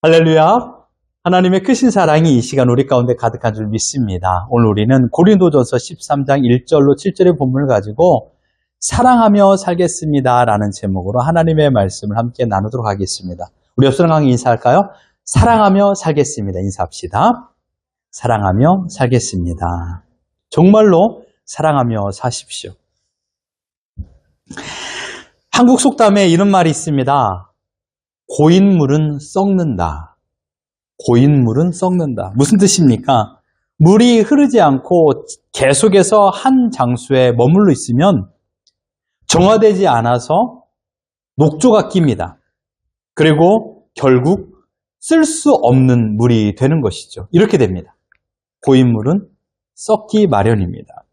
할렐루야. 하나님의 크신 사랑이 이 시간 우리 가운데 가득한 줄 믿습니다. 오늘 우리는 고린도전서 13장 1절로 7절의 본문을 가지고 사랑하며 살겠습니다 라는 제목으로 하나님의 말씀을 함께 나누도록 하겠습니다. 우리 옆사람 강의 인사할까요? 사랑하며 살겠습니다. 인사합시다. 사랑하며 살겠습니다. 정말로 사랑하며 사십시오. 한국 속담에 이런 말이 있습니다. 고인물은 썩는다. 고인물은 썩는다. 무슨 뜻입니까? 물이 흐르지 않고 계속해서 한 장소에 머물러 있으면 정화되지 않아서 녹조가 낍니다. 그리고 결국 쓸 수 없는 물이 되는 것이죠. 이렇게 됩니다. 고인물은 썩기 마련입니다.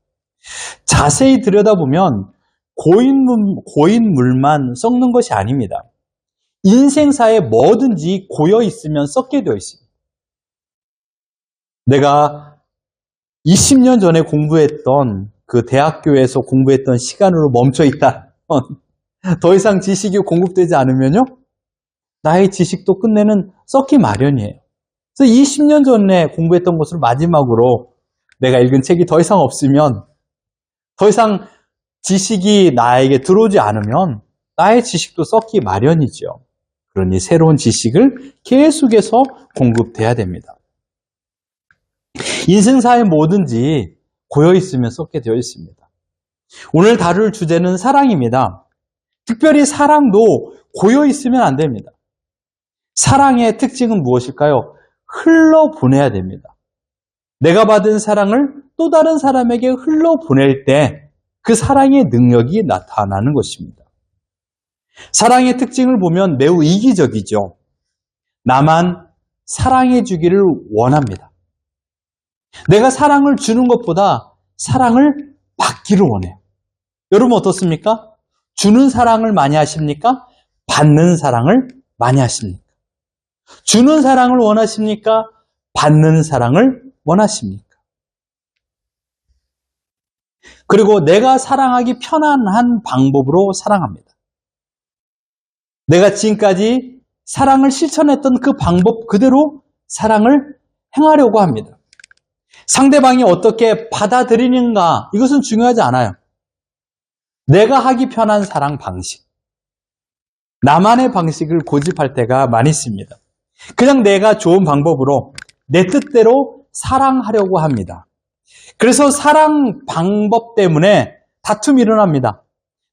자세히 들여다보면 고인물만 썩는 것이 아닙니다. 인생사에 뭐든지 고여있으면 썩게 되어 있습니다. 내가 20년 전에 공부했던 그 대학교에서 공부했던 시간으로 멈춰있다. 더 이상 지식이 공급되지 않으면요. 나의 지식도 끝내는 썩기 마련이에요. 그래서 20년 전에 공부했던 것을 마지막으로 내가 읽은 책이 더 이상 없으면 더 이상 지식이 나에게 들어오지 않으면 나의 지식도 썩기 마련이죠. 그러니 새로운 지식을 계속해서 공급돼야 됩니다. 인생사에 뭐든지 고여있으면 썩게 되어 있습니다. 오늘 다룰 주제는 사랑입니다. 특별히 사랑도 고여있으면 안 됩니다. 사랑의 특징은 무엇일까요? 흘러보내야 됩니다. 내가 받은 사랑을 또 다른 사람에게 흘러보낼 때 그 사랑의 능력이 나타나는 것입니다. 사랑의 특징을 보면 매우 이기적이죠. 나만 사랑해 주기를 원합니다. 내가 사랑을 주는 것보다 사랑을 받기를 원해요. 여러분 어떻습니까? 주는 사랑을 많이 하십니까? 받는 사랑을 많이 하십니까? 주는 사랑을 원하십니까? 받는 사랑을 원하십니까? 그리고 내가 사랑하기 편안한 방법으로 사랑합니다. 내가 지금까지 사랑을 실천했던 그 방법 그대로 사랑을 행하려고 합니다. 상대방이 어떻게 받아들이는가 이것은 중요하지 않아요. 내가 하기 편한 사랑 방식. 나만의 방식을 고집할 때가 많이 있습니다. 그냥 내가 좋은 방법으로 내 뜻대로 사랑하려고 합니다. 그래서 사랑 방법 때문에 다툼이 일어납니다.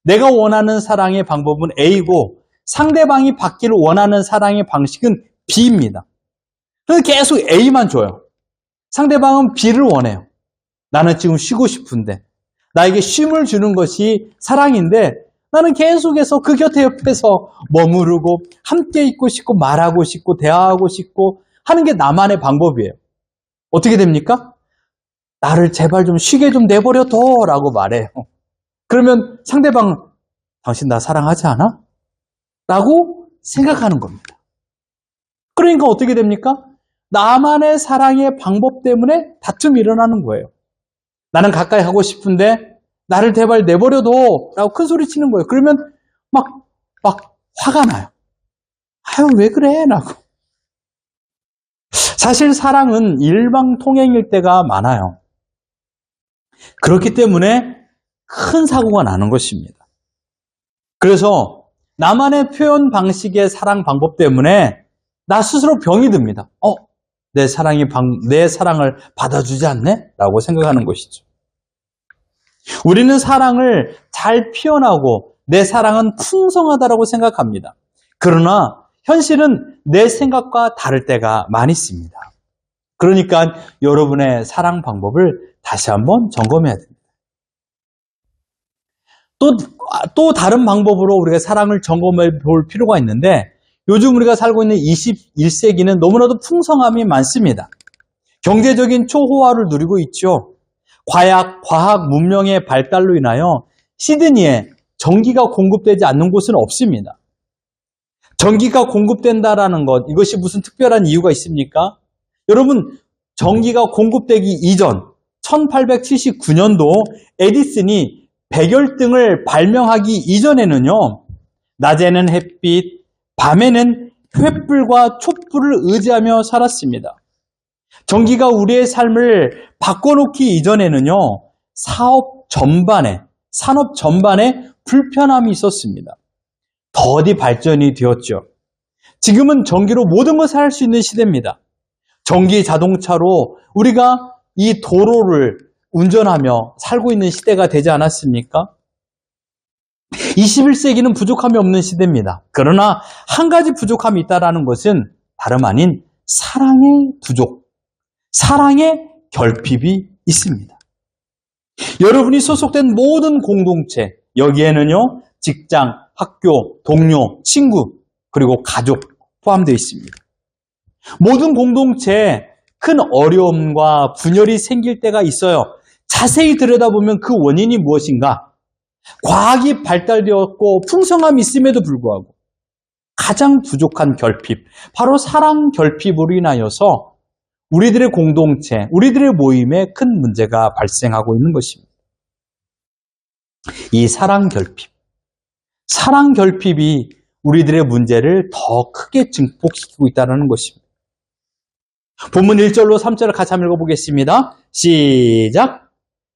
내가 원하는 사랑의 방법은 A고 상대방이 받기를 원하는 사랑의 방식은 B입니다. 그래서 계속 A만 줘요. 상대방은 B를 원해요. 나는 지금 쉬고 싶은데 나에게 쉼을 주는 것이 사랑인데 나는 계속해서 그 곁에 옆에서 머무르고 함께 있고 싶고 말하고 싶고 대화하고 싶고 하는 게 나만의 방법이에요. 어떻게 됩니까? 나를 제발 좀 쉬게 좀 내버려둬 라고 말해요. 그러면 상대방은 당신 나 사랑하지 않아? 라고 생각하는 겁니다. 그러니까 어떻게 됩니까? 나만의 사랑의 방법 때문에 다툼이 일어나는 거예요. 나는 가까이 하고 싶은데 나를 제발 내버려둬 라고 큰 소리 치는 거예요. 그러면 막 화가 나요. 아유 왜 그래? 라고. 사실 사랑은 일방통행일 때가 많아요. 그렇기 때문에 큰 사고가 나는 것입니다. 그래서 나만의 표현 방식의 사랑 방법 때문에 나 스스로 병이 듭니다. 내 사랑을 받아주지 않네? 라고 생각하는 것이죠. 우리는 사랑을 잘 표현하고 내 사랑은 풍성하다고 생각합니다. 그러나 현실은 내 생각과 다를 때가 많이 있습니다. 그러니까 여러분의 사랑 방법을 다시 한번 점검해야 됩니다. 또 다른 방법으로 우리가 사랑을 점검해 볼 필요가 있는데 요즘 우리가 살고 있는 21세기는 너무나도 풍성함이 많습니다. 경제적인 초호화를 누리고 있죠. 과학 문명의 발달로 인하여 시드니에 전기가 공급되지 않는 곳은 없습니다. 전기가 공급된다라는 것, 이것이 무슨 특별한 이유가 있습니까? 여러분, 전기가 공급되기 이전 1879년도 에디슨이 백열등을 발명하기 이전에는요, 낮에는 햇빛, 밤에는 횃불과 촛불을 의지하며 살았습니다. 전기가 우리의 삶을 바꿔놓기 이전에는요, 산업 전반에 불편함이 있었습니다. 더디 발전이 되었죠. 지금은 전기로 모든 것을 할 수 있는 시대입니다. 전기 자동차로 우리가 이 도로를 운전하며 살고 있는 시대가 되지 않았습니까? 21세기는 부족함이 없는 시대입니다. 그러나 한 가지 부족함이 있다는 것은 다름 아닌 사랑의 부족, 사랑의 결핍이 있습니다. 여러분이 소속된 모든 공동체, 여기에는요, 직장, 학교, 동료, 친구, 그리고 가족 포함되어 있습니다. 모든 공동체에 큰 어려움과 분열이 생길 때가 있어요. 자세히 들여다보면 그 원인이 무엇인가? 과학이 발달되었고 풍성함이 있음에도 불구하고 가장 부족한 결핍, 바로 사랑 결핍으로 인하여서 우리들의 공동체, 우리들의 모임에 큰 문제가 발생하고 있는 것입니다. 이 사랑 결핍이 우리들의 문제를 더 크게 증폭시키고 있다는 것입니다. 본문 1절로 3절을 같이 한번 읽어보겠습니다. 시작!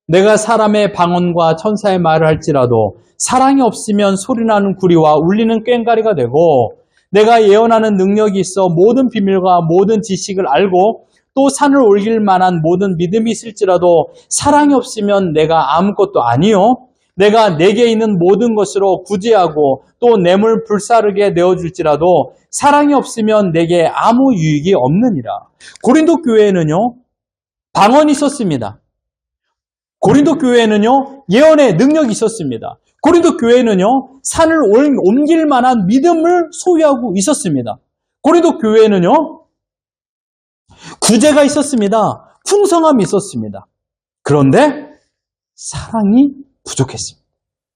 내가 사람의 방언과 천사의 말을 할지라도 사랑이 없으면 소리나는 구리와 울리는 꽹과리가 되고, 내가 예언하는 능력이 있어 모든 비밀과 모든 지식을 알고 또 산을 옮길 만한 모든 믿음이 있을지라도 사랑이 없으면 내가 아무것도 아니요, 내가 내게 있는 모든 것으로 구제하고 또 뇌물 불사르게 내어줄지라도 사랑이 없으면 내게 아무 유익이 없느니라. 고린도 교회에는요, 방언이 있었습니다. 고린도 교회에는요, 예언의 능력이 있었습니다. 고린도 교회에는요, 산을 옮길 만한 믿음을 소유하고 있었습니다. 고린도 교회에는요, 구제가 있었습니다. 풍성함이 있었습니다. 그런데 사랑이 부족했습니다.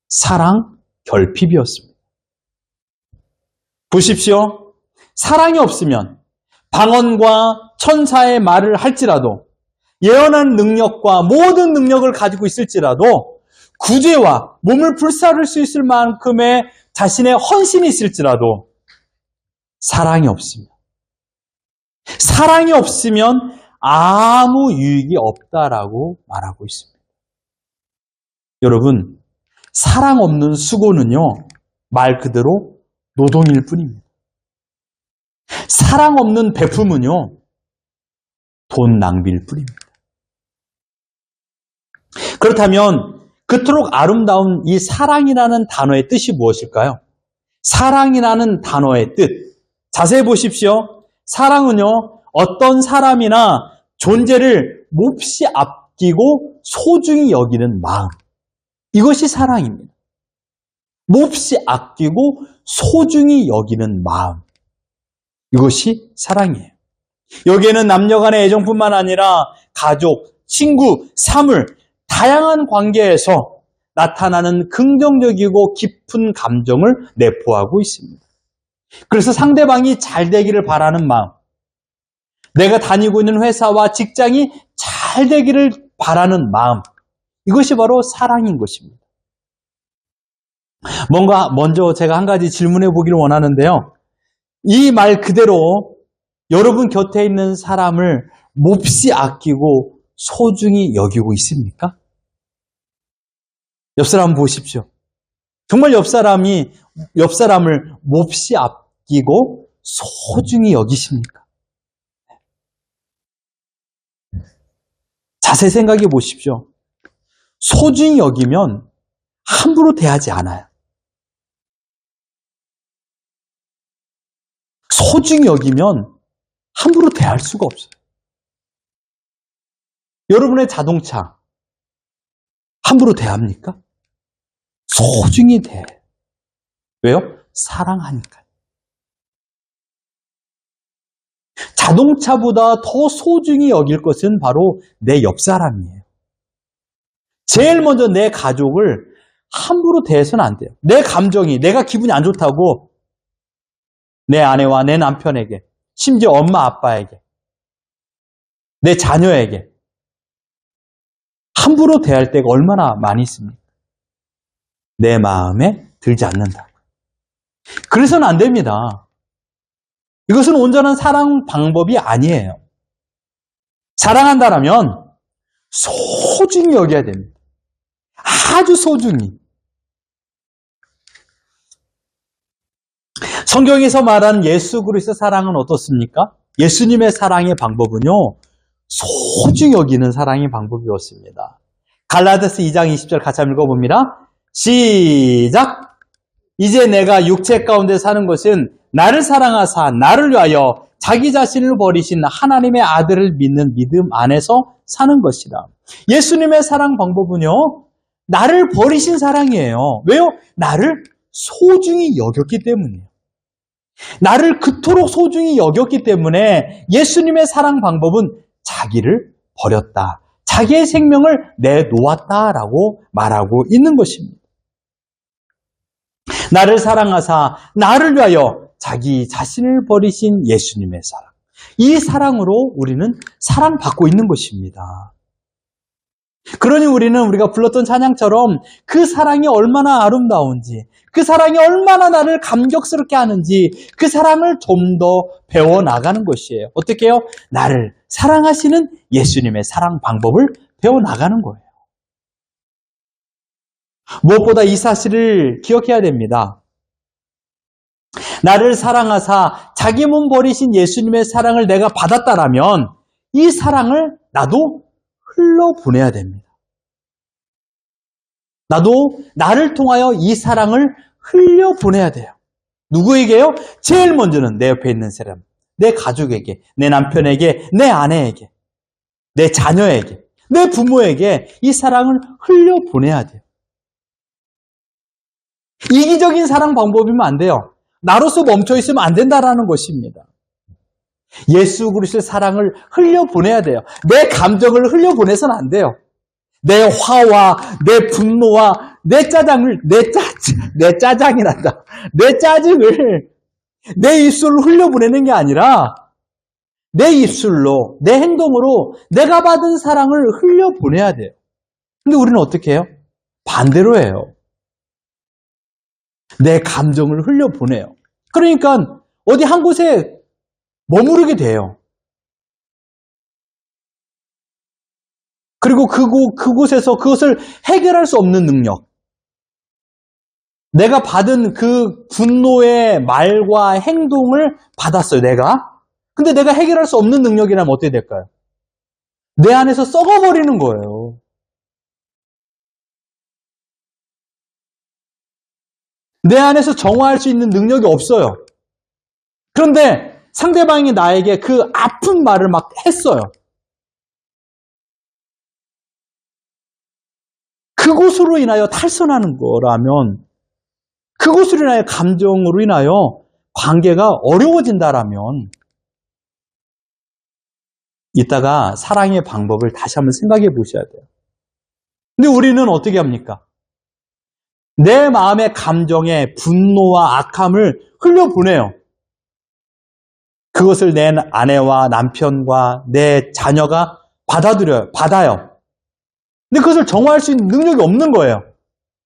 사랑 결핍이었습니다. 보십시오. 사랑이 없으면 방언과 천사의 말을 할지라도, 예언한 능력과 모든 능력을 가지고 있을지라도, 구제와 몸을 불사를 수 있을 만큼의 자신의 헌신이 있을지라도 사랑이 없으면 아무 유익이 없다라고 말하고 있습니다. 여러분, 사랑 없는 수고는요, 말 그대로 노동일 뿐입니다. 사랑 없는 베품은요, 돈 낭비일 뿐입니다. 그렇다면 그토록 아름다운 이 사랑이라는 단어의 뜻이 무엇일까요? 사랑이라는 단어의 뜻, 자세히 보십시오. 사랑은요, 어떤 사람이나 존재를 몹시 아끼고 소중히 여기는 마음, 이것이 사랑입니다. 몹시 아끼고 소중히 여기는 마음, 이것이 사랑이에요. 여기에는 남녀 간의 애정뿐만 아니라 가족, 친구, 사물, 다양한 관계에서 나타나는 긍정적이고 깊은 감정을 내포하고 있습니다. 그래서 상대방이 잘 되기를 바라는 마음, 내가 다니고 있는 회사와 직장이 잘 되기를 바라는 마음, 이것이 바로 사랑인 것입니다. 먼저 제가 한 가지 질문해 보기를 원하는데요. 이 말 그대로 여러분 곁에 있는 사람을 몹시 아끼고 소중히 여기고 있습니까? 옆 사람 보십시오. 정말 옆 사람을 몹시 아끼고 소중히 여기십니까? 자세히 생각해 보십시오. 소중히 여기면 함부로 대하지 않아요. 소중히 여기면 함부로 대할 수가 없어요. 여러분의 자동차 함부로 대합니까? 소중히 대해요. 왜요? 사랑하니까요. 자동차보다 더 소중히 여길 것은 바로 내 옆 사람이에요. 제일 먼저 내 가족을 함부로 대해서는 안 돼요. 내 감정이, 내가 기분이 안 좋다고 내 아내와 내 남편에게, 심지어 엄마 아빠에게, 내 자녀에게 함부로 대할 때가 얼마나 많이 있습니까? 내 마음에 들지 않는다. 그래서는 안 됩니다. 이것은 온전한 사랑 방법이 아니에요. 사랑한다라면 소중히 여겨야 됩니다. 아주 소중히. 성경에서 말하는 예수 그리스도의 사랑은 어떻습니까? 예수님의 사랑의 방법은요, 소중히 여기는 사랑의 방법이었습니다. 갈라디아서 2장 20절 같이 한번 읽어봅니다. 시작! 이제 내가 육체 가운데 사는 것은 나를 사랑하사 나를 위하여 자기 자신을 버리신 하나님의 아들을 믿는 믿음 안에서 사는 것이다. 예수님의 사랑 방법은요, 나를 버리신 사랑이에요. 왜요? 나를 소중히 여겼기 때문이에요. 나를 그토록 소중히 여겼기 때문에 예수님의 사랑 방법은 자기를 버렸다. 자기의 생명을 내놓았다라고 말하고 있는 것입니다. 나를 사랑하사 나를 위하여 자기 자신을 버리신 예수님의 사랑. 이 사랑으로 우리는 사랑받고 있는 것입니다. 그러니 우리는 우리가 불렀던 찬양처럼 그 사랑이 얼마나 아름다운지, 그 사랑이 얼마나 나를 감격스럽게 하는지 그 사랑을 좀 더 배워나가는 것이에요. 어떻게 해요? 나를 사랑하시는 예수님의 사랑 방법을 배워나가는 거예요. 무엇보다 이 사실을 기억해야 됩니다. 나를 사랑하사 자기 몸 버리신 예수님의 사랑을 내가 받았다라면 이 사랑을 나도 흘러보내야 됩니다. 나도 나를 통하여 이 사랑을 흘려보내야 돼요. 누구에게요? 제일 먼저는 내 옆에 있는 사람, 내 가족에게, 내 남편에게, 내 아내에게, 내 자녀에게, 내 부모에게 이 사랑을 흘려보내야 돼요. 이기적인 사랑 방법이면 안 돼요. 나로서 멈춰있으면 안 된다라는 것입니다. 예수 그리스도의 사랑을 흘려보내야 돼요. 내 감정을 흘려보내서는 안 돼요. 내 화와 내 분노와 내 짜장을 내 짜장이란다. 내 짜증을 내 입술로 흘려보내는 게 아니라 내 입술로 내 행동으로 내가 받은 사랑을 흘려보내야 돼요. 근데 우리는 어떻게 해요? 반대로 해요. 내 감정을 흘려보내요. 그러니까 어디 한 곳에 머무르게 돼요. 그리고 그곳에서 그것을 해결할 수 없는 능력. 내가 받은 그 분노의 말과 행동을 받았어요, 내가. 근데 내가 해결할 수 없는 능력이라면 어떻게 될까요? 내 안에서 썩어버리는 거예요. 내 안에서 정화할 수 있는 능력이 없어요. 그런데 상대방이 나에게 그 아픈 말을 막 했어요. 그곳으로 인하여 탈선하는 거라면, 그곳으로 인하여 감정으로 인하여 관계가 어려워진다라면 이따가 사랑의 방법을 다시 한번 생각해 보셔야 돼요. 근데 우리는 어떻게 합니까? 내 마음의 감정에 분노와 악함을 흘려보내요. 그것을 내 아내와 남편과 내 자녀가 받아요. 근데 그것을 정화할 수 있는 능력이 없는 거예요.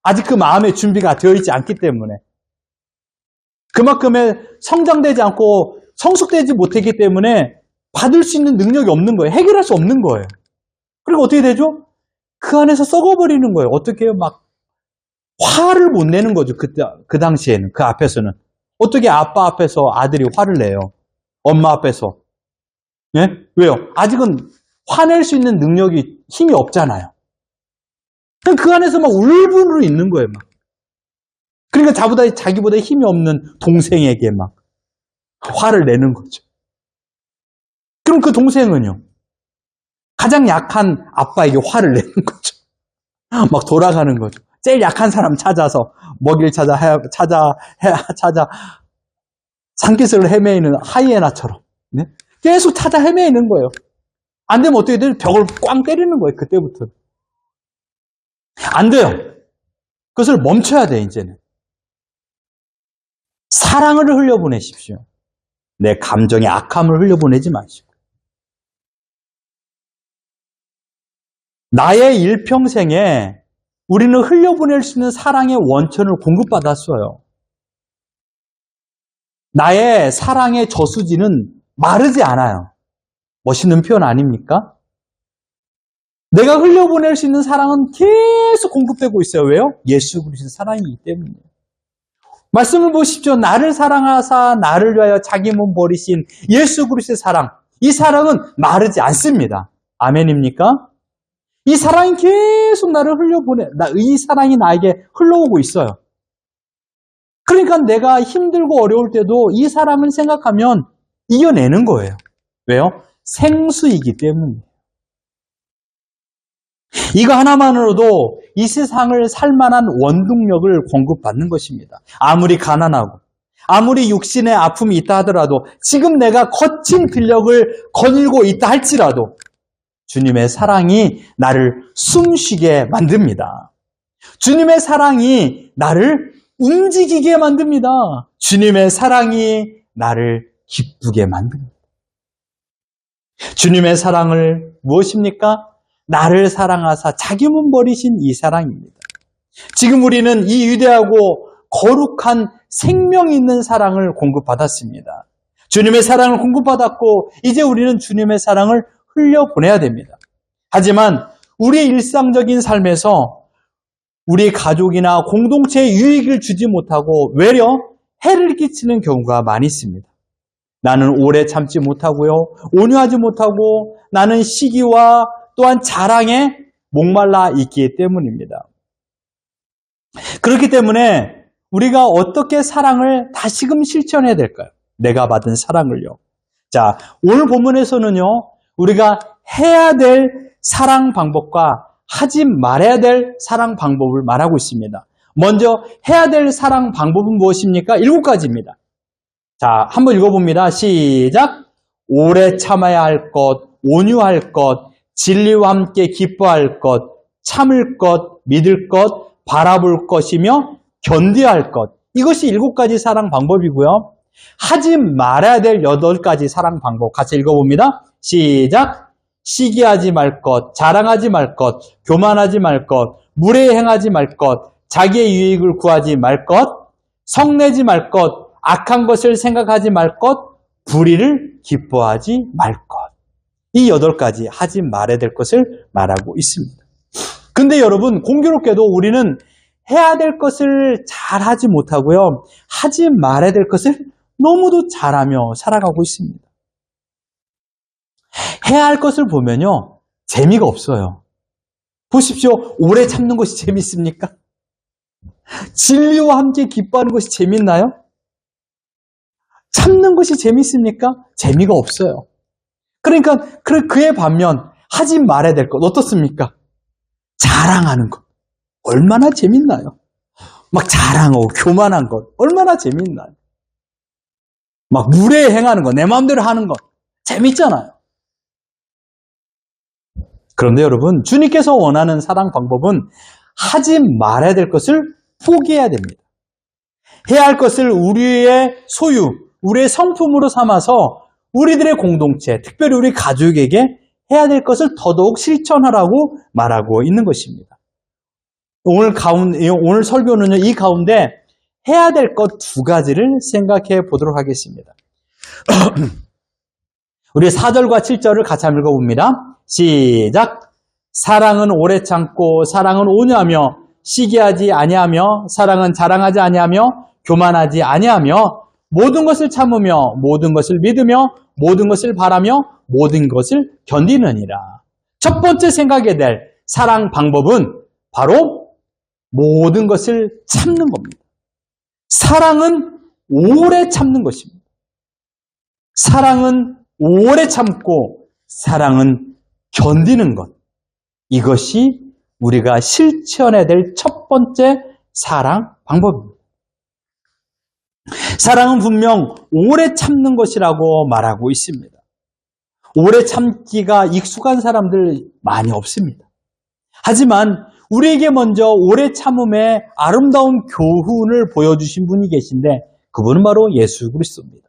아직 그 마음의 준비가 되어 있지 않기 때문에. 그만큼의 성장되지 않고 성숙되지 못했기 때문에 받을 수 있는 능력이 없는 거예요. 해결할 수 없는 거예요. 그리고 어떻게 되죠? 그 안에서 썩어버리는 거예요. 어떻게 해요? 막 화를 못 내는 거죠. 그 당시에는, 그 앞에서는. 어떻게 아빠 앞에서 아들이 화를 내요? 엄마 앞에서. 예? 왜요? 아직은 화낼 수 있는 능력이, 힘이 없잖아요. 그 안에서 막 울분으로 있는 거예요, 막. 그러니까 자기보다 힘이 없는 동생에게 막 화를 내는 거죠. 그럼 그 동생은요? 가장 약한 아빠에게 화를 내는 거죠. 막 돌아가는 거죠. 제일 약한 사람 찾아서 먹이를 찾아 산기슭을 헤매이는 하이에나처럼, 네? 계속 찾아 헤매이는 거예요. 안 되면 어떻게 돼요? 벽을 꽝 때리는 거예요. 그때부터. 안 돼요. 그것을 멈춰야 돼, 이제는. 사랑을 흘려보내십시오. 내 감정의 악함을 흘려보내지 마시고. 나의 일평생에 우리는 흘려보낼 수 있는 사랑의 원천을 공급받았어요. 나의 사랑의 저수지는 마르지 않아요. 멋있는 표현 아닙니까? 내가 흘려보낼 수 있는 사랑은 계속 공급되고 있어요. 왜요? 예수 그리스도의 사랑이기 때문이에요. 말씀을 보십시오. 나를 사랑하사 나를 위하여 자기 몸 버리신 예수 그리스도의 사랑. 이 사랑은 마르지 않습니다. 아멘입니까? 이 사랑이 계속 나를 이 사랑이 나에게 흘러오고 있어요. 그러니까 내가 힘들고 어려울 때도 이 사랑을 생각하면 이겨내는 거예요. 왜요? 생수이기 때문이에요. 이거 하나만으로도 이 세상을 살만한 원동력을 공급받는 것입니다. 아무리 가난하고 아무리 육신의 아픔이 있다 하더라도 지금 내가 거친 근력을 거닐고 있다 할지라도 주님의 사랑이 나를 숨쉬게 만듭니다. 주님의 사랑이 나를 움직이게 만듭니다. 주님의 사랑이 나를 기쁘게 만듭니다. 주님의 사랑을 무엇입니까? 나를 사랑하사 자기 몸 버리신 이 사랑입니다. 지금 우리는 이 위대하고 거룩한 생명 있는 사랑을 공급받았습니다. 주님의 사랑을 공급받았고 이제 우리는 주님의 사랑을 흘려보내야 됩니다. 하지만 우리의 일상적인 삶에서 우리 가족이나 공동체에 유익을 주지 못하고 외려 해를 끼치는 경우가 많이 있습니다. 나는 오래 참지 못하고요. 온유하지 못하고 나는 시기와 또한 자랑에 목말라 있기 때문입니다. 그렇기 때문에 우리가 어떻게 사랑을 다시금 실천해야 될까요? 내가 받은 사랑을요. 자, 오늘 본문에서는요. 우리가 해야 될 사랑 방법과 하지 말아야 될 사랑 방법을 말하고 있습니다. 먼저 해야 될 사랑 방법은 무엇입니까? 7가지입니다. 자, 한번 읽어봅니다. 시작! 오래 참아야 할 것, 온유할 것, 진리와 함께 기뻐할 것, 참을 것, 믿을 것, 바라볼 것이며 견뎌야 할 것. 이것이 7가지 사랑 방법이고요. 하지 말아야 될 8가지 사랑 방법 같이 읽어봅니다. 시작! 시기하지 말 것, 자랑하지 말 것, 교만하지 말 것, 무례행하지 말 것, 자기의 유익을 구하지 말 것, 성내지 말 것, 악한 것을 생각하지 말 것, 불의를 기뻐하지 말 것. 이 8가지 하지 말아야 될 것을 말하고 있습니다. 근데 여러분, 공교롭게도 우리는 해야 될 것을 잘하지 못하고요. 하지 말아야 될 것을 너무도 잘하며 살아가고 있습니다. 해야 할 것을 보면요. 재미가 없어요. 보십시오. 오래 참는 것이 재밌습니까? 진리와 함께 기뻐하는 것이 재밌나요? 참는 것이 재밌습니까? 재미가 없어요. 그러니까 그에 반면 하지 말아야 될 것 어떻습니까? 자랑하는 것. 얼마나 재밌나요? 막 자랑하고 교만한 것. 얼마나 재밌나요? 막 무례행하는 것. 내 마음대로 하는 것. 재밌잖아요. 그런데 여러분, 주님께서 원하는 사랑 방법은 하지 말아야 될 것을 포기해야 됩니다. 해야 할 것을 우리의 소유, 우리의 성품으로 삼아서 우리들의 공동체, 특별히 우리 가족에게 해야 될 것을 더더욱 실천하라고 말하고 있는 것입니다. 오늘 설교는요, 이 가운데 해야 될 것 2가지를 생각해 보도록 하겠습니다. 우리 4절과 7절을 같이 한번 읽어봅니다. 시작! 사랑은 오래 참고 사랑은 온유하며 시기하지 아니하며 사랑은 자랑하지 아니하며 교만하지 아니하며 모든 것을 참으며 모든 것을 믿으며 모든 것을 바라며 모든 것을 견디느니라. 첫 번째 생각해야 될 사랑 방법은 바로 모든 것을 참는 겁니다. 사랑은 오래 참는 것입니다. 사랑은 오래 참고 사랑은 견디는 것. 이것이 우리가 실천해야 될 첫 번째 사랑 방법입니다. 사랑은 분명 오래 참는 것이라고 말하고 있습니다. 오래 참기가 익숙한 사람들 많이 없습니다. 하지만 우리에게 먼저 오래 참음의 아름다운 교훈을 보여주신 분이 계신데 그분은 바로 예수 그리스도입니다.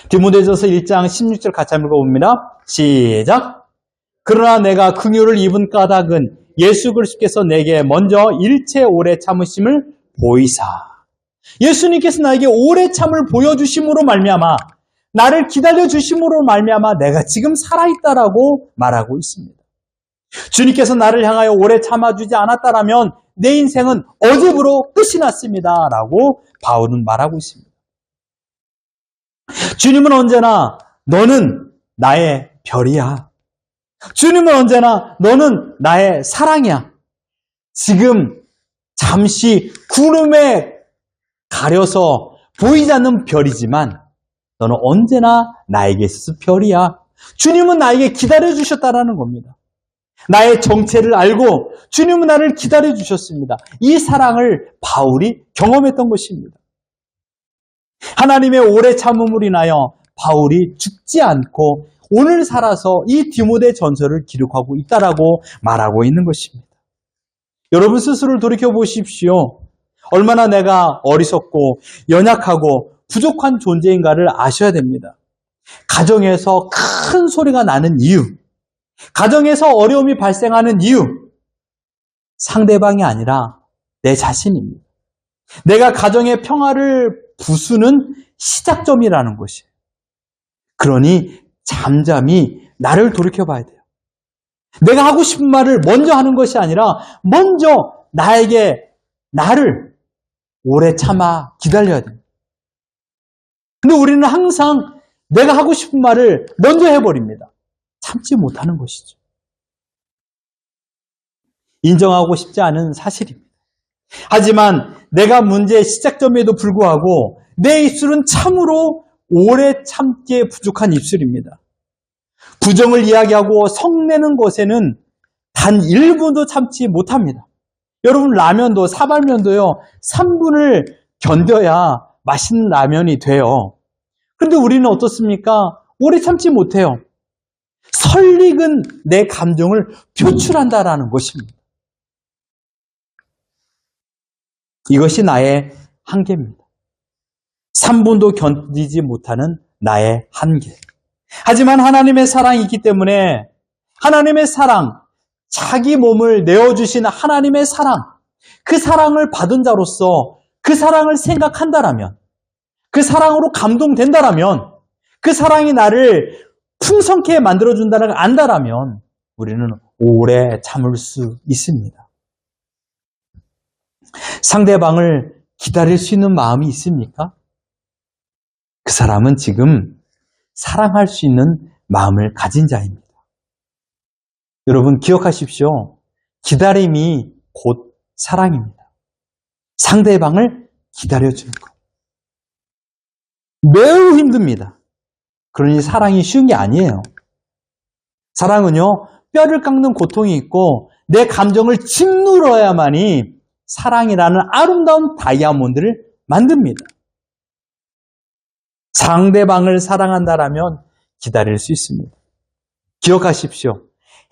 디모데전서 1장 16절 같이 한번 읽어봅니다. 시작! 그러나 내가 긍휼을 입은 까닭은 예수 그리스도께서 내게 먼저 일체 오래 참으심을 보이사. 예수님께서 나에게 오래 참을 보여주심으로 말미암아 나를 기다려주심으로 말미암아 내가 지금 살아있다라고 말하고 있습니다. 주님께서 나를 향하여 오래 참아주지 않았다라면 내 인생은 어제부로 끝이 났습니다. 라고 바울은 말하고 있습니다. 주님은 언제나 너는 나의 별이야. 주님은 언제나 너는 나의 사랑이야. 지금 잠시 구름에 가려서 보이지 않는 별이지만 너는 언제나 나에게 있어서 별이야. 주님은 나에게 기다려주셨다라는 겁니다. 나의 정체를 알고 주님은 나를 기다려주셨습니다. 이 사랑을 바울이 경험했던 것입니다. 하나님의 오래 참음으로 인하여 바울이 죽지 않고 오늘 살아서 이 디모데 전서를 기록하고 있다라고 말하고 있는 것입니다. 여러분 스스로를 돌이켜보십시오. 얼마나 내가 어리석고 연약하고 부족한 존재인가를 아셔야 됩니다. 가정에서 큰 소리가 나는 이유, 가정에서 어려움이 발생하는 이유, 상대방이 아니라 내 자신입니다. 내가 가정의 평화를 부수는 시작점이라는 것이에요. 그러니 잠잠히 나를 돌이켜봐야 돼요. 내가 하고 싶은 말을 먼저 하는 것이 아니라 먼저 나를 오래 참아 기다려야 됩니다. 근데 우리는 항상 내가 하고 싶은 말을 먼저 해버립니다. 참지 못하는 것이죠. 인정하고 싶지 않은 사실입니다. 하지만 내가 문제의 시작점에도 불구하고 내 입술은 참으로 오래 참기에 부족한 입술입니다. 부정을 이야기하고 성내는 것에는 단 1분도 참지 못합니다. 여러분 라면도 사발면도요 3분을 견뎌야 맛있는 라면이 돼요. 그런데 우리는 어떻습니까? 오래 참지 못해요. 설익은 내 감정을 표출한다라는 것입니다. 이것이 나의 한계입니다. 3분도 견디지 못하는 나의 한계. 하지만 하나님의 사랑이 있기 때문에 하나님의 사랑, 자기 몸을 내어주신 하나님의 사랑, 그 사랑을 받은 자로서 그 사랑을 생각한다라면, 그 사랑으로 감동된다라면, 그 사랑이 나를 풍성케 만들어준다는 걸 안다라면 우리는 오래 참을 수 있습니다. 상대방을 기다릴 수 있는 마음이 있습니까? 그 사람은 지금 사랑할 수 있는 마음을 가진 자입니다. 여러분 기억하십시오. 기다림이 곧 사랑입니다. 상대방을 기다려주는 것. 매우 힘듭니다. 그러니 사랑이 쉬운 게 아니에요. 사랑은요, 뼈를 깎는 고통이 있고 내 감정을 짓눌러야만이 사랑이라는 아름다운 다이아몬드를 만듭니다. 상대방을 사랑한다라면 기다릴 수 있습니다. 기억하십시오.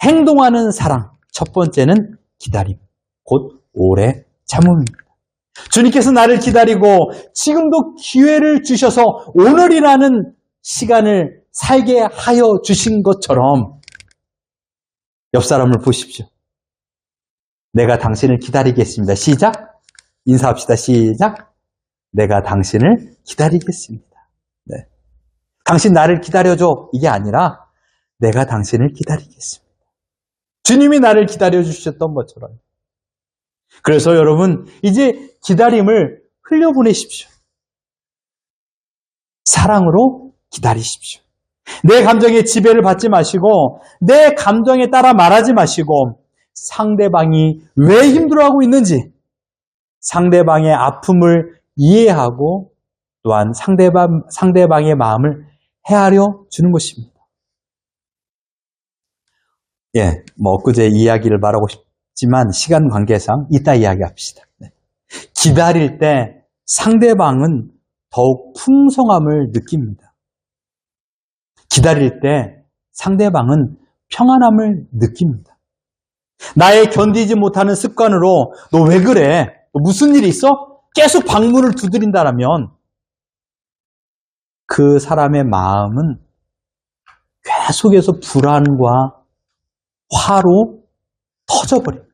행동하는 사랑, 첫 번째는 기다림, 곧 오래 참음입니다. 주님께서 나를 기다리고 지금도 기회를 주셔서 오늘이라는 시간을 살게 하여 주신 것처럼 옆 사람을 보십시오. 내가 당신을 기다리겠습니다. 시작. 인사합시다. 시작. 내가 당신을 기다리겠습니다. 네. 당신 나를 기다려줘. 이게 아니라 내가 당신을 기다리겠습니다. 주님이 나를 기다려주셨던 것처럼. 그래서 여러분 이제 기다림을 흘려보내십시오. 사랑으로 기다리십시오. 내 감정에 지배를 받지 마시고 내 감정에 따라 말하지 마시고 상대방이 왜 힘들어하고 있는지 상대방의 아픔을 이해하고 또한 상대방의 마음을 헤아려 주는 것입니다. 엊그제 이야기를 말하고 싶지만 시간 관계상 이따 이야기합시다. 기다릴 때 상대방은 더욱 풍성함을 느낍니다. 기다릴 때 상대방은 평안함을 느낍니다. 나의 견디지 못하는 습관으로 너 왜 그래? 무슨 일이 있어? 계속 방문을 두드린다라면 그 사람의 마음은 계속해서 불안과 화로 터져버립니다.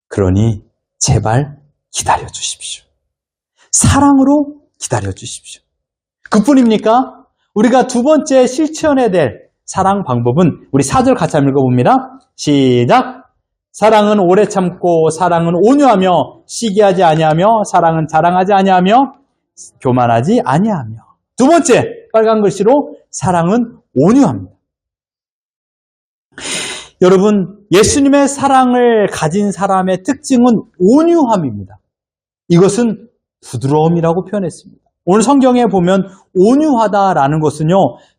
그러니 제발 기다려 주십시오. 사랑으로 기다려 주십시오. 그뿐입니까? 우리가 두 번째 실천해야 될 사랑 방법은 우리 4절 같이 한번 읽어봅니다. 시작! 사랑은 오래 참고 사랑은 온유하며 시기하지 아니하며 사랑은 자랑하지 아니하며 교만하지 아니하며. 두 번째 빨간 글씨로 사랑은 온유합니다. 여러분, 예수님의 사랑을 가진 사람의 특징은 온유함입니다. 이것은 부드러움이라고 표현했습니다. 오늘 성경에 보면 온유하다라는 것은요,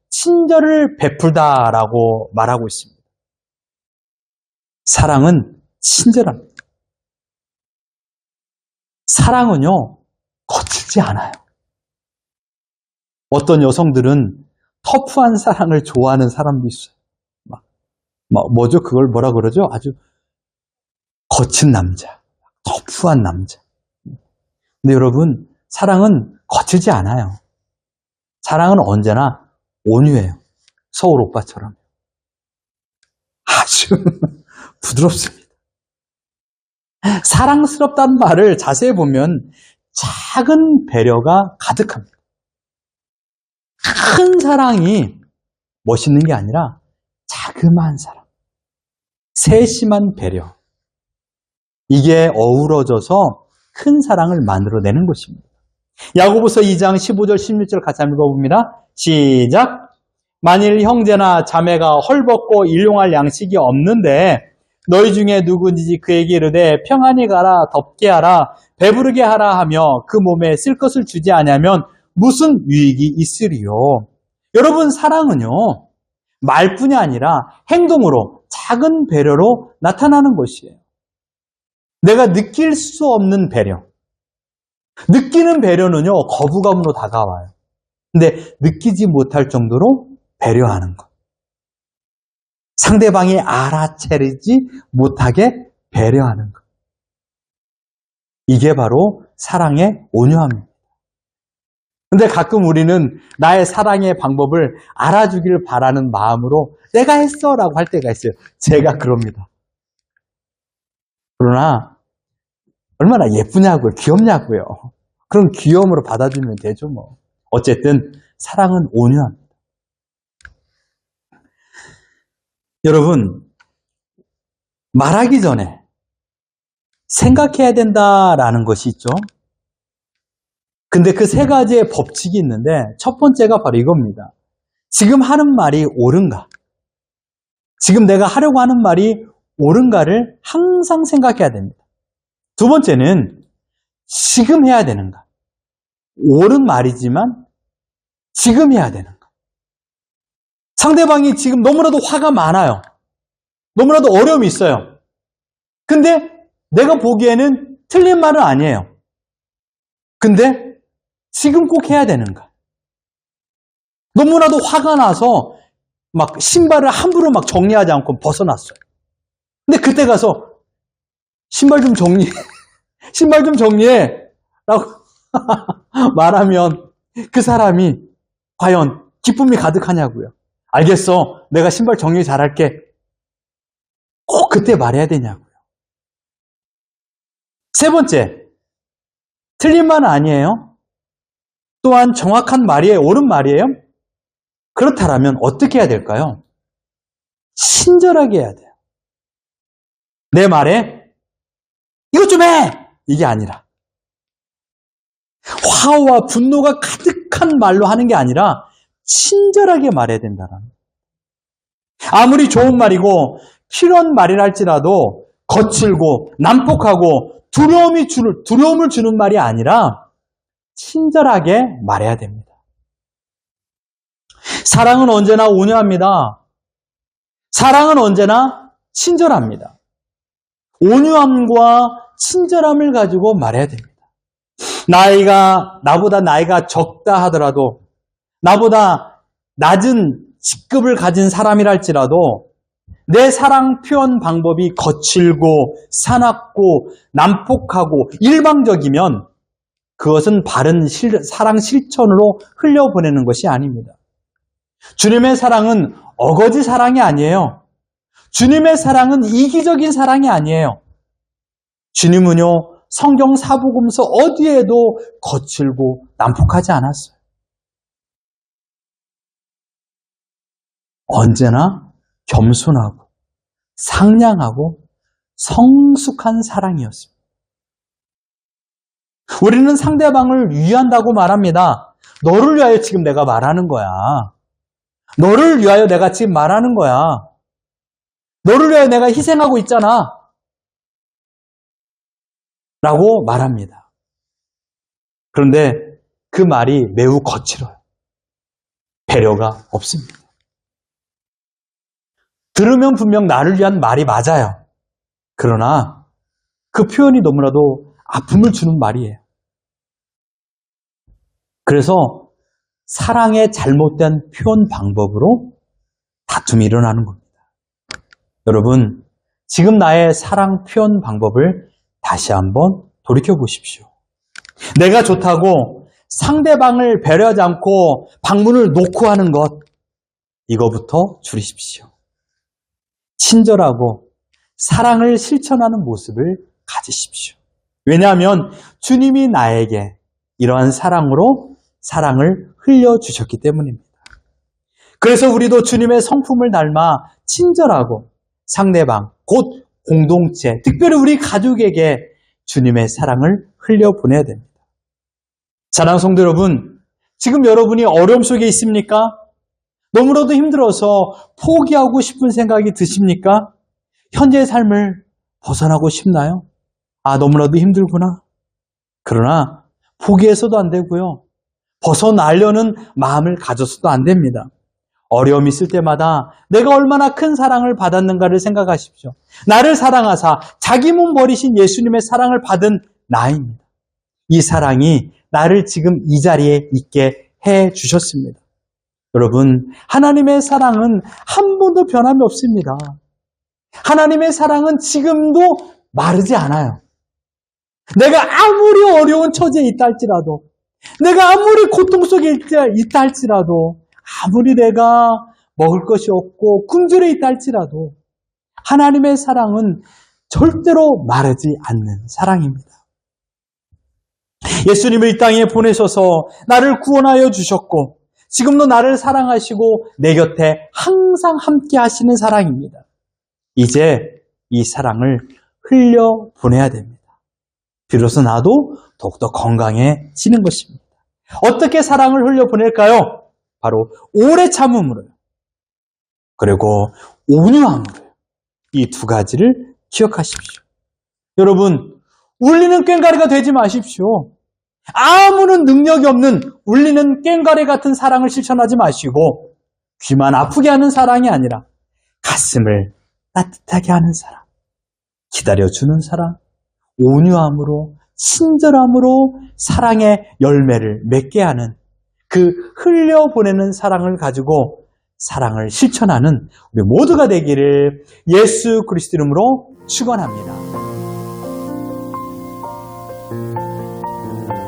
친절을 베풀다라고 말하고 있습니다. 사랑은 친절합니다. 사랑은요, 거칠지 않아요. 어떤 여성들은 터프한 사랑을 좋아하는 사람도 있어요. 뭐죠? 그걸 뭐라 그러죠? 아주 거친 남자, 터프한 남자. 근데 여러분, 사랑은 거칠지 않아요. 사랑은 언제나 온유해요. 서울 오빠처럼. 아주 부드럽습니다. 사랑스럽다는 말을 자세히 보면 작은 배려가 가득합니다. 큰 사랑이 멋있는 게 아니라 자그마한 사랑, 세심한 배려, 이게 어우러져서 큰 사랑을 만들어내는 것입니다. 야고보서 2장 15절 16절 같이 한번 읽어봅니다. 시작! 만일 형제나 자매가 헐벗고 일용할 양식이 없는데 너희 중에 누구든지 그에게 이르되 평안히 가라, 덥게 하라, 배부르게 하라 하며 그 몸에 쓸 것을 주지 않으면 무슨 유익이 있으리요. 여러분, 사랑은요, 말뿐이 아니라 행동으로, 작은 배려로 나타나는 것이에요. 내가 느낄 수 없는 배려. 느끼는 배려는요, 거부감으로 다가와요. 근데 느끼지 못할 정도로 배려하는 것. 상대방이 알아채리지 못하게 배려하는 것. 이게 바로 사랑의 온유함입니다. 근데 가끔 우리는 나의 사랑의 방법을 알아주길 바라는 마음으로 내가 했어 라고 할 때가 있어요. 제가 그럽니다. 그러나 얼마나 예쁘냐고요. 귀엽냐고요. 그럼 귀여움으로 받아주면 되죠 뭐. 어쨌든 사랑은 온유합니다. 여러분, 말하기 전에 생각해야 된다라는 것이 있죠. 근데 그 세 가지의 법칙이 있는데 첫 번째가 바로 이겁니다. 지금 하는 말이 옳은가? 지금 내가 하려고 하는 말이 옳은가를 항상 생각해야 됩니다. 두 번째는 지금 해야 되는가? 옳은 말이지만 지금 해야 되는가? 상대방이 지금 너무나도 화가 많아요. 너무나도 어려움이 있어요. 근데 내가 보기에는 틀린 말은 아니에요. 근데 지금 꼭 해야 되는가? 너무나도 화가 나서 막 신발을 함부로 막 정리하지 않고 벗어났어요. 근데 그때 가서 신발 좀 정리해. 신발 좀 정리해. 라고 말하면 그 사람이 과연 기쁨이 가득하냐고요. 알겠어. 내가 신발 정리 잘할게. 꼭 그때 말해야 되냐고요. 세 번째, 틀린 말은 아니에요. 또한 정확한 말이에요. 옳은 말이에요. 그렇다면 어떻게 해야 될까요? 친절하게 해야 돼요. 내 말에 이것 좀 해! 이게 아니라 화와 분노가 가득한 말로 하는 게 아니라 친절하게 말해야 된다는. 아무리 좋은 말이고 필요한 말이라 할지라도 거칠고 난폭하고 두려움을 주는 말이 아니라 친절하게 말해야 됩니다. 사랑은 언제나 온유합니다. 사랑은 언제나 친절합니다. 온유함과 친절함을 가지고 말해야 됩니다. 나보다 나이가 적다 하더라도, 나보다 낮은 직급을 가진 사람이라 할지라도 내 사랑 표현 방법이 거칠고 사납고 난폭하고 일방적이면 그것은 바른 사랑 실천으로 흘려보내는 것이 아닙니다. 주님의 사랑은 어거지 사랑이 아니에요. 주님의 사랑은 이기적인 사랑이 아니에요. 주님은요, 성경 사복음서 어디에도 거칠고 난폭하지 않았어요. 언제나 겸손하고 상냥하고 성숙한 사랑이었습니다. 우리는 상대방을 위한다고 말합니다. 너를 위하여 지금 내가 말하는 거야. 너를 위하여 내가 지금 말하는 거야. 너를 위하여 내가 희생하고 있잖아. 라고 말합니다. 그런데 그 말이 매우 거칠어요. 배려가 없습니다. 들으면 분명 나를 위한 말이 맞아요. 그러나 그 표현이 너무나도 아픔을 주는 말이에요. 그래서 사랑의 잘못된 표현 방법으로 다툼이 일어나는 겁니다. 여러분, 지금 나의 사랑 표현 방법을 다시 한번 돌이켜 보십시오. 내가 좋다고 상대방을 배려하지 않고 방문을 놓고 하는 것, 이거부터 줄이십시오. 친절하고 사랑을 실천하는 모습을 가지십시오. 왜냐하면 주님이 나에게 이러한 사랑으로 사랑을 흘려주셨기 때문입니다. 그래서 우리도 주님의 성품을 닮아 친절하고 상대방, 곧 공동체, 특별히 우리 가족에게 주님의 사랑을 흘려보내야 됩니다. 사랑하는 성도 여러분, 지금 여러분이 어려움 속에 있습니까? 너무나도 힘들어서 포기하고 싶은 생각이 드십니까? 현재의 삶을 벗어나고 싶나요? 너무나도 힘들구나. 그러나 포기해서도 안 되고요. 벗어나려는 마음을 가져서도 안 됩니다. 어려움이 있을 때마다 내가 얼마나 큰 사랑을 받았는가를 생각하십시오. 나를 사랑하사 자기 몸 버리신 예수님의 사랑을 받은 나입니다. 이 사랑이 나를 지금 이 자리에 있게 해 주셨습니다. 여러분, 하나님의 사랑은 한 번도 변함이 없습니다. 하나님의 사랑은 지금도 마르지 않아요. 내가 아무리 어려운 처지에 있다 할지라도, 내가 아무리 고통 속에 있다 할지라도, 아무리 내가 먹을 것이 없고 굶주려 있다 할지라도 하나님의 사랑은 절대로 마르지 않는 사랑입니다. 예수님을 이 땅에 보내셔서 나를 구원하여 주셨고 지금도 나를 사랑하시고 내 곁에 항상 함께 하시는 사랑입니다. 이제 이 사랑을 흘려보내야 됩니다. 비로소 나도 더욱더 건강해지는 것입니다. 어떻게 사랑을 흘려보낼까요? 바로 오래 참음으로요. 그리고 온유함으로요. 이 두 가지를 기억하십시오. 여러분, 울리는 꽹과리가 되지 마십시오. 아무런 능력이 없는 울리는 꽹과리 같은 사랑을 실천하지 마시고 귀만 아프게 하는 사랑이 아니라 가슴을 따뜻하게 하는 사랑, 기다려주는 사랑, 온유함으로, 친절함으로 사랑의 열매를 맺게 하는 그 흘려보내는 사랑을 가지고 사랑을 실천하는 우리 모두가 되기를 예수 그리스도 이름으로 축원합니다.